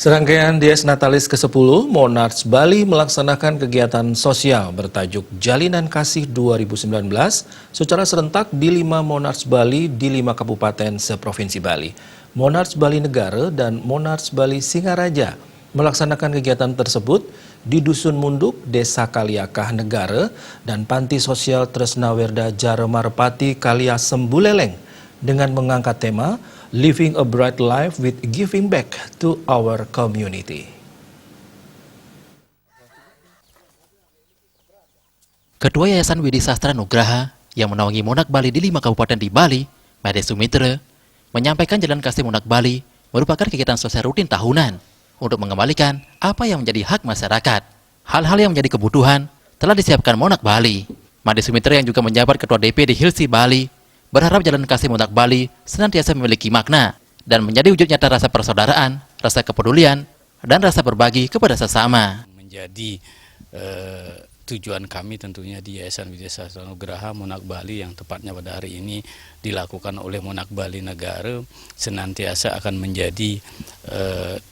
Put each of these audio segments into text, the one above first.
Serangkaian Dies Natalis ke-10, Monarch Bali melaksanakan kegiatan sosial bertajuk Jalinan Kasih 2019 secara serentak di 5 Monarch Bali di 5 kabupaten seprovinsi Bali. Monarch Bali Negara dan Monarch Bali Singaraja melaksanakan kegiatan tersebut di Dusun Munduk, Desa Kaliakah Negara, dan Panti Sosial Tresnawerda Jaremarpati Kaliasem Buleleng dengan mengangkat tema Living a Bright Life with Giving Back to Our Community. Ketua Yayasan Widi Sastra Nugraha yang menaungi Monarch Bali di 5 kabupaten di Bali, Made Sumitra, menyampaikan Jalan Kasih Monarch Bali merupakan kegiatan sosial rutin tahunan untuk mengembalikan apa yang menjadi hak masyarakat. Hal-hal yang menjadi kebutuhan telah disiapkan Monarch Bali. Made Sumitra yang juga menjabat Ketua DPD Hilsi Bali berharap Jalan Kasih Monarch Bali senantiasa memiliki makna dan menjadi wujud nyata rasa persaudaraan, rasa kepedulian, dan rasa berbagi kepada sesama. Menjadi tujuan kami tentunya di Yayasan Widi Sastra Nugraha Monarch Bali yang tepatnya pada hari ini dilakukan oleh Monarch Bali Negara senantiasa akan menjadi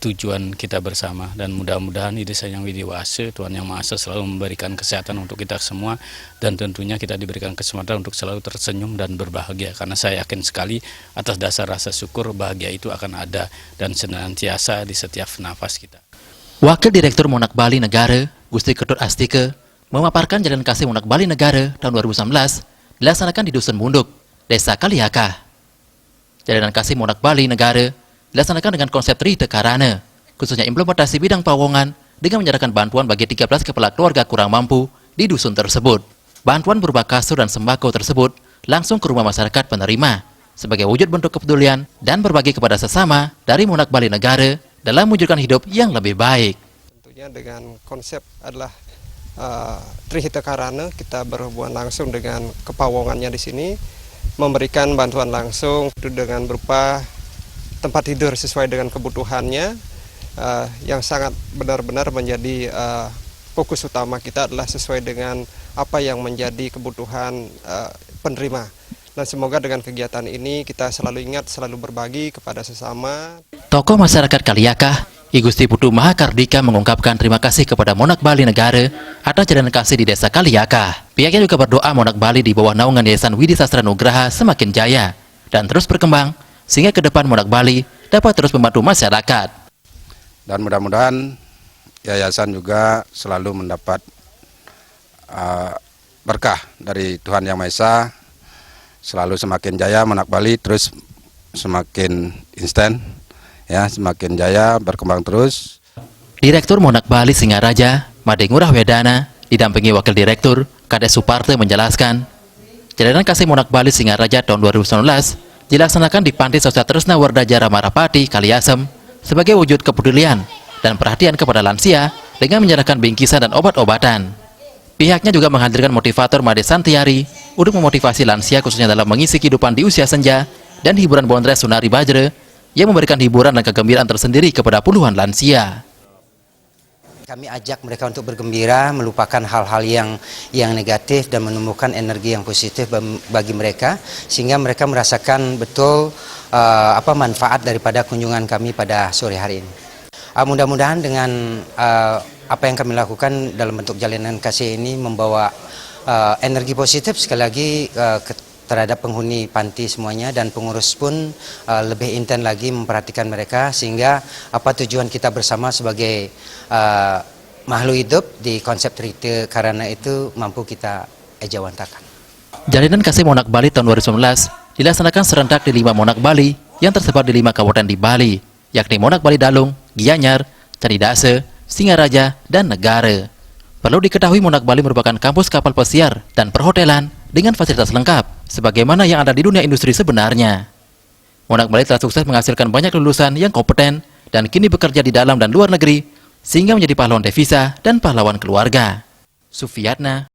tujuan kita bersama, dan mudah-mudahan Ide Sang Widi Wase, Tuhan Yang Maha Esa selalu memberikan kesehatan untuk kita semua, dan tentunya kita diberikan kesempatan untuk selalu tersenyum dan berbahagia, karena saya yakin sekali atas dasar rasa syukur bahagia itu akan ada dan senantiasa di setiap nafas kita. Wakil Direktur Monarch Bali Negara, Gusti Ketut Astike, memaparkan Jalan Kasih Monarch Bali Negara tahun 2019 dilaksanakan di Dusun Munduk, Desa Kaliakah. Jalan Kasih Monarch Bali Negara dilaksanakan dengan konsep Trihita Karana, khususnya implementasi bidang pawongan dengan menyerahkan bantuan bagi 13 kepala keluarga kurang mampu di dusun tersebut. Bantuan berupa kasur dan sembako tersebut langsung ke rumah masyarakat penerima sebagai wujud bentuk kepedulian dan berbagi kepada sesama dari Monarch Bali Negara dalam mewujudkan hidup yang lebih baik. Tentunya dengan konsep adalah Trihita Karana, kita berhubungan langsung dengan kepawongannya di sini, memberikan bantuan langsung dengan berupa tempat tidur sesuai dengan kebutuhannya, yang sangat benar-benar menjadi fokus utama kita adalah sesuai dengan apa yang menjadi kebutuhan penerima. Dan semoga dengan kegiatan ini kita selalu ingat, selalu berbagi kepada sesama. Tokoh masyarakat Kaliakah, I Gusti Putu Mahakardika mengungkapkan terima kasih kepada Monarch Bali Negara atas Jalan Kasih di Desa Kaliakah. Pihaknya juga berdoa Monarch Bali di bawah naungan Yayasan Widi Sastra Nugraha semakin jaya dan terus berkembang sehingga ke depan Monarch Bali dapat terus membantu masyarakat. Dan mudah-mudahan yayasan juga selalu mendapat berkah dari Tuhan Yang Maha Esa, selalu semakin jaya Monarch Bali, terus semakin instan. Ya, semakin jaya, berkembang terus. Direktur Monarch Bali Singaraja, Made Ngurah Wedana, didampingi Wakil Direktur, Kades Suparte menjelaskan, Jalan Kasih Monarch Bali Singaraja tahun 2019 dilaksanakan di Panti Sosial Tresnawerda Jaremarpati Kaliasem sebagai wujud kepedulian dan perhatian kepada lansia dengan menyerahkan bingkisan dan obat-obatan. Pihaknya juga menghadirkan motivator Made Santiari untuk memotivasi lansia khususnya dalam mengisi kehidupan di usia senja, dan hiburan Bondres Sunari Bajre yang memberikan hiburan dan kegembiraan tersendiri kepada puluhan lansia. Kami ajak mereka untuk bergembira, melupakan hal-hal yang negatif dan menemukan energi yang positif bagi mereka, sehingga mereka merasakan betul manfaat daripada kunjungan kami pada sore hari ini. Mudah-mudahan dengan apa yang kami lakukan dalam bentuk Jalinan Kasih ini membawa energi positif sekali lagi terhadap penghuni panti semuanya, dan pengurus pun lebih intens lagi memperhatikan mereka, sehingga tujuan kita bersama sebagai makhluk hidup di konsep Trihita Karana itu mampu kita ejawantakan. Jalinan Kasih Monarch Bali tahun 2019 dilaksanakan serentak di 5 Monarch Bali yang tersebar di 5 kabupaten di Bali, yakni Monarch Bali Dalung, Gianyar, Caridase, Singaraja, dan Negara. Perlu diketahui Monarch Bali merupakan kampus kapal pesiar dan perhotelan dengan fasilitas lengkap, sebagaimana yang ada di dunia industri sebenarnya. Monarch Bali telah sukses menghasilkan banyak lulusan yang kompeten dan kini bekerja di dalam dan luar negeri, sehingga menjadi pahlawan devisa dan pahlawan keluarga. Sufiyatna,